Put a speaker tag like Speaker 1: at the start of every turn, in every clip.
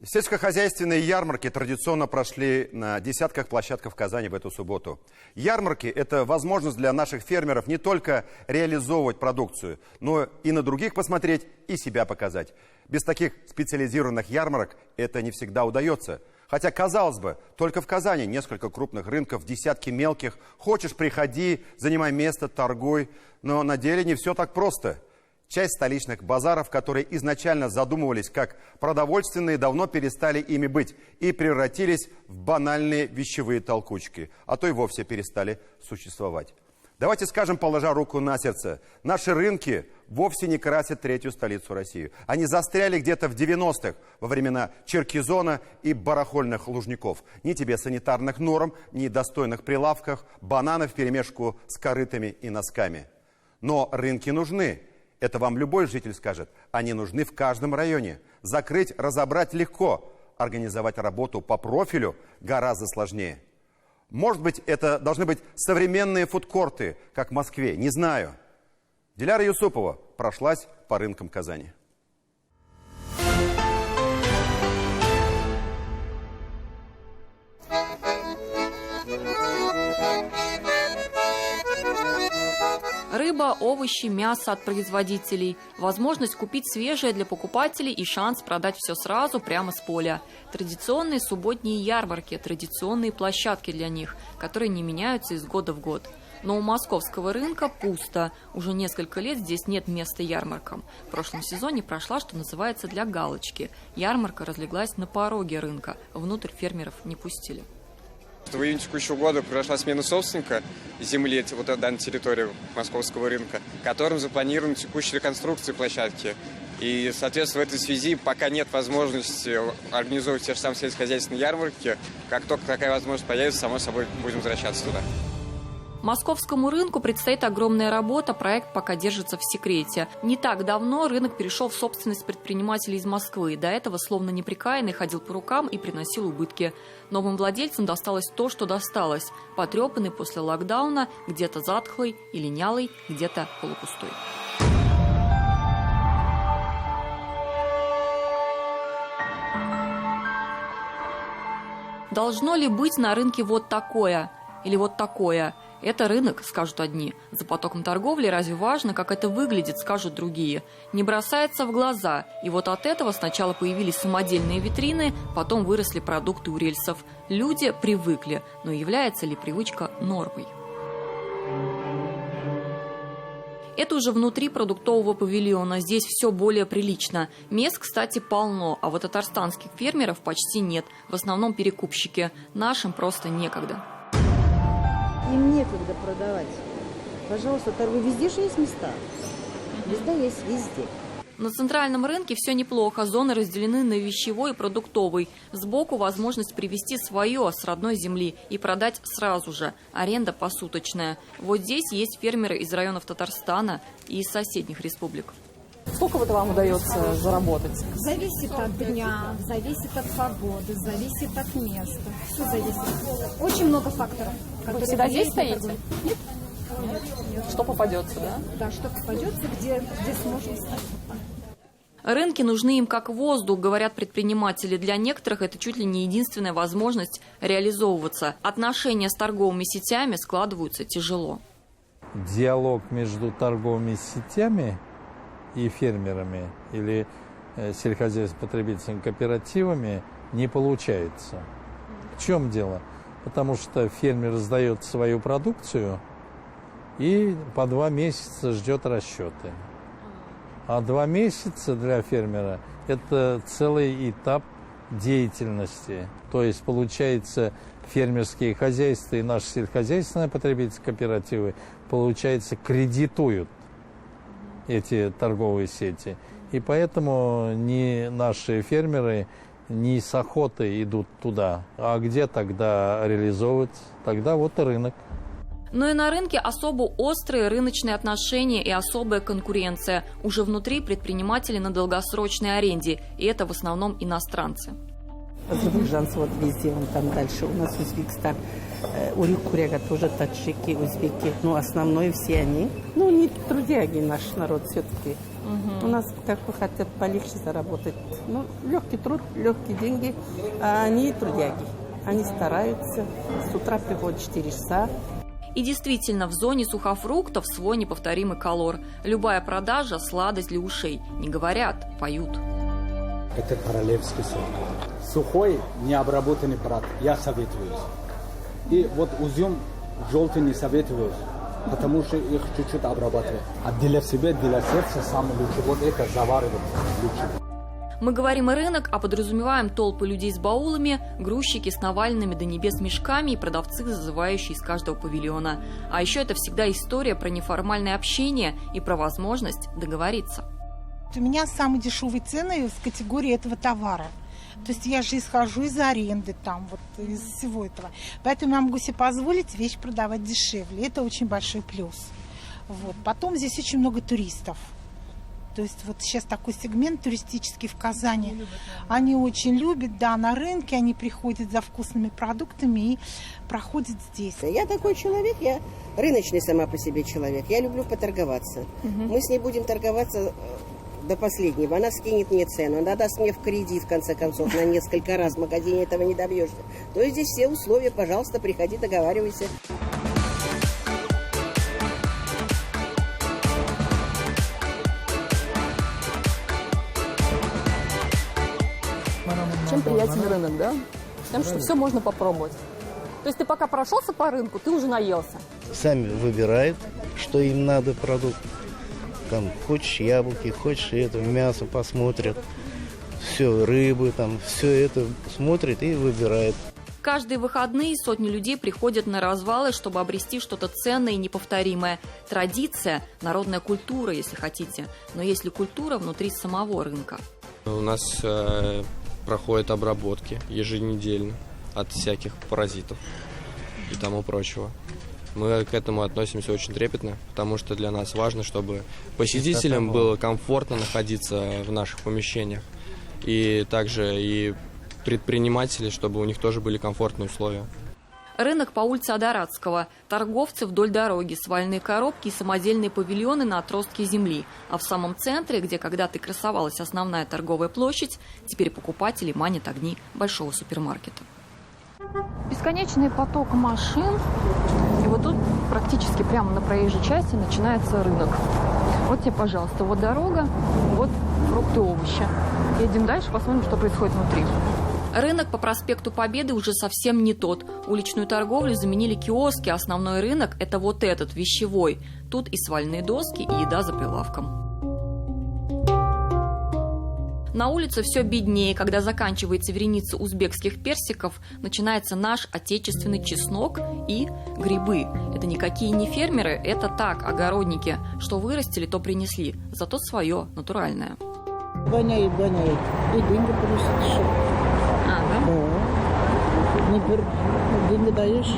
Speaker 1: Сельскохозяйственные ярмарки традиционно прошли на десятках площадках в Казани в эту субботу. Ярмарки – это возможность для наших фермеров не только реализовывать продукцию, но и на других посмотреть и себя показать. Без таких специализированных ярмарок это не всегда удается. Хотя, казалось бы, только в Казани несколько крупных рынков, десятки мелких. Хочешь – приходи, занимай место, торгуй. Но на деле не все так просто. Часть столичных базаров, которые изначально задумывались как продовольственные, давно перестали ими быть и превратились в банальные вещевые толкучки, а то и вовсе перестали существовать. Давайте скажем, положа руку на сердце, наши рынки вовсе не красят третью столицу России. Они застряли где-то в 90-х, во времена Черкизона и барахольных Лужников. Ни тебе санитарных норм, ни достойных прилавков, бананов вперемешку с корытами и носками. Но рынки нужны. Это вам любой житель скажет. Они нужны в каждом районе. Закрыть, разобрать легко. Организовать работу по профилю гораздо сложнее. Может быть, это должны быть современные фудкорты, как в Москве, не знаю. Диляра Юсупова прошлась по рынкам Казани.
Speaker 2: Рыба, овощи, мясо от производителей. Возможность купить свежее для покупателей и шанс продать все сразу прямо с поля. Традиционные субботние ярмарки, традиционные площадки для них, которые не меняются из года в год. Но у московского рынка пусто. Уже несколько лет здесь нет места ярмаркам. В прошлом сезоне прошла, что называется, для галочки. Ярмарка разлеглась на пороге рынка. Внутрь фермеров не пустили.
Speaker 3: В июне текущего года произошла смена собственника земли, вот данной территории московского рынка, которым запланирована текущая реконструкция площадки. И, соответственно, в этой связи пока нет возможности организовывать те же самые сельскохозяйственные ярмарки. Как только такая возможность появится, само собой будем возвращаться туда.
Speaker 2: Московскому рынку предстоит огромная работа, проект пока держится в секрете. Не так давно рынок перешел в собственность предпринимателей из Москвы. До этого, словно неприкаянный, ходил по рукам и приносил убытки. Новым владельцам досталось то, что досталось. Потрепанный после локдауна, где-то затхлый и линялый, где-то полупустой. Должно ли быть на рынке вот такое или вот такое? Это рынок, скажут одни. За потоком торговли разве важно, как это выглядит, скажут другие. Не бросается в глаза. И вот от этого сначала появились самодельные витрины, потом выросли продукты у рельсов. Люди привыкли, но является ли привычка нормой? Это уже внутри продуктового павильона. Здесь все более прилично. Мест, кстати, полно, а вот татарстанских фермеров почти нет. В основном перекупщики. Нашим просто некогда.
Speaker 4: Им некогда продавать. Пожалуйста, торгуй. Везде же есть места. Места есть везде.
Speaker 2: На центральном рынке все неплохо. Зоны разделены на вещевой и продуктовый. Сбоку возможность привезти свое с родной земли и продать сразу же. Аренда посуточная. Вот здесь есть фермеры из районов Татарстана и из соседних республик.
Speaker 5: Сколько вот вам удается заработать?
Speaker 6: Зависит от дня, зависит от погоды, зависит от места. Все зависит. Очень много факторов.
Speaker 5: Вы всегда здесь стоите?
Speaker 6: Нет.
Speaker 5: Что попадется, да?
Speaker 6: Да, что попадется, где сможем стать.
Speaker 2: Рынки нужны им как воздух, говорят предприниматели. Для некоторых это чуть ли не единственная возможность реализовываться. Отношения с торговыми сетями складываются тяжело.
Speaker 7: Диалог между торговыми сетями и фермерами или сельскохозяйственно-потребительскими кооперативами не получается. В чем дело? Потому что фермер сдает свою продукцию и по 2 месяца ждет расчеты. А 2 месяца для фермера – это целый этап деятельности. То есть, получается, фермерские хозяйства и наши сельскохозяйственные потребительские кооперативы, получается, кредитуют эти торговые сети. И поэтому ни наши фермеры не с охотой идут туда. А где тогда реализовывать? Тогда вот и рынок.
Speaker 2: Но и на рынке особо острые рыночные отношения и особая конкуренция. Уже внутри предприниматели на долгосрочной аренде. И это в основном иностранцы.
Speaker 8: Азербайджанцы вот везде, вон там дальше. У нас Узбекистан. Урюк-Куряга тоже таджики, узбеки. Ну, основной все они. Ну, не трудяги наш народ все-таки. У нас как бы хотят полегче заработать. Ну, легкий труд, легкие деньги, а они трудяги. Они стараются. С утра приходят 4 часа.
Speaker 2: И действительно, в зоне сухофруктов свой неповторимый колор. Любая продажа – сладость для ушей. Не говорят, поют.
Speaker 9: Это королевский сок. Сухой, необработанный брат. Я советую. И вот узюм желтый не советую, потому что их чуть-чуть обрабатывают. А для себя, для сердца самое лучшее. Вот это заваривать лучше.
Speaker 2: Мы говорим о рынок, а подразумеваем толпы людей с баулами, грузчики с наваленными до небес мешками и продавцы, зазывающие из каждого павильона. А еще это всегда история про неформальное общение и про возможность договориться.
Speaker 10: У меня самые дешевые цены в категории этого товара. То есть я же исхожу из аренды, там, вот, из всего этого. Поэтому я могу себе позволить вещь продавать дешевле. Это очень большой плюс. Вот. Потом здесь очень много туристов. То есть вот сейчас такой сегмент туристический в Казани. Они очень любят, да, на рынке, они приходят за вкусными продуктами и проходят здесь.
Speaker 4: Я такой человек, я рыночный сама по себе человек. Я люблю поторговаться. Мы с ней будем торговаться до последнего. Она скинет мне цену, она даст мне в кредит, в конце концов, на несколько раз. В магазине этого не добьешься. То есть здесь все условия, пожалуйста, приходи, договаривайся.
Speaker 5: Чем приятен рынок, да? Тем, что все можно попробовать. То есть ты пока прошелся по рынку, ты уже наелся.
Speaker 11: Сами выбирают, что им надо продукт. Там хочешь яблоки, хочешь это, мясо посмотрят. Все, рыбы, там, все это смотрят и выбирают.
Speaker 2: Каждые выходные сотни людей приходят на развалы, чтобы обрести что-то ценное и неповторимое. Традиция, народная культура, если хотите. Но есть ли культура внутри самого рынка?
Speaker 3: У нас проходят обработки еженедельно от всяких паразитов и тому прочего. Мы к этому относимся очень трепетно, потому что для нас важно, чтобы посетителям было комфортно находиться в наших помещениях. И также и предприниматели, чтобы у них тоже были комфортные условия.
Speaker 2: Рынок по улице Адарадского. Торговцы вдоль дороги, свальные коробки и самодельные павильоны на отростке земли. А в самом центре, где когда-то красовалась основная торговая площадь, теперь покупатели манят огни большого супермаркета.
Speaker 5: Бесконечный поток машин. И вот тут практически прямо на проезжей части начинается рынок. Вот тебе, пожалуйста, вот дорога, вот фрукты, овощи. Едем дальше, посмотрим, что происходит внутри.
Speaker 2: Рынок по проспекту Победы уже совсем не тот. Уличную торговлю заменили киоски, а основной рынок – это вот этот, вещевой. Тут и свальные доски, и еда за прилавком. На улице все беднее. Когда заканчивается вереница узбекских персиков, начинается наш отечественный чеснок и грибы. Это никакие не фермеры, это так, огородники. Что вырастили, то принесли. Зато свое, натуральное.
Speaker 4: Гоняет. И деньги приносят еще. Деньги даешь,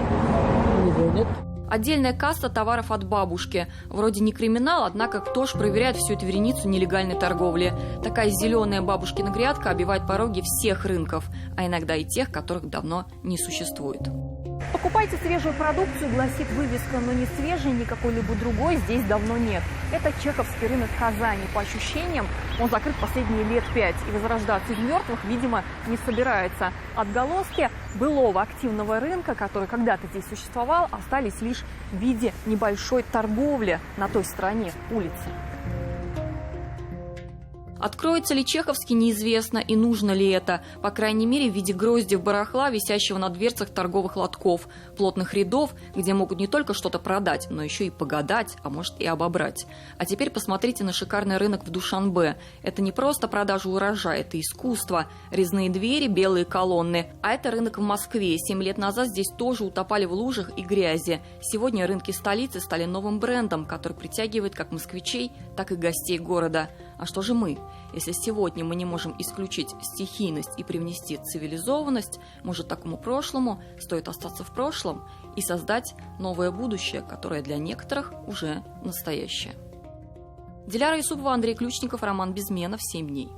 Speaker 4: не гонят.
Speaker 2: Отдельная касса товаров от бабушки. Вроде не криминал, однако кто ж проверяет всю эту вереницу нелегальной торговли? Такая зеленая бабушкина грядка обивает пороги всех рынков, а иногда и тех, которых давно не существует.
Speaker 5: Покупайте свежую продукцию, гласит вывеска, но не свежий, ни какой-либо другой здесь давно нет. Это чеховский рынок Казани. По ощущениям, он закрыт последние лет 5 и возрождаться из мертвых, видимо, не собирается. Отголоски былого активного рынка, который когда-то здесь существовал, остались лишь в виде небольшой торговли на той стороне улицы.
Speaker 2: Откроется ли чеховский, неизвестно, и нужно ли это. По крайней мере, в виде гроздьев барахла, висящего на дверцах торговых лотков, плотных рядов, где могут не только что-то продать, но еще и погадать, а может и обобрать. А теперь посмотрите на шикарный рынок в Душанбе. Это не просто продажа урожая, это искусство. Резные двери, белые колонны. А это рынок в Москве. 7 лет назад здесь тоже утопали в лужах и грязи. Сегодня рынки столицы стали новым брендом, который притягивает как москвичей, так и гостей города. А что же мы? Если сегодня мы не можем исключить стихийность и привнести цивилизованность, может, такому прошлому стоит остаться в прошлом и создать новое будущее, которое для некоторых уже настоящее. Диляра Юсупова, Андрей Ключников, Роман Безменов, 7 дней.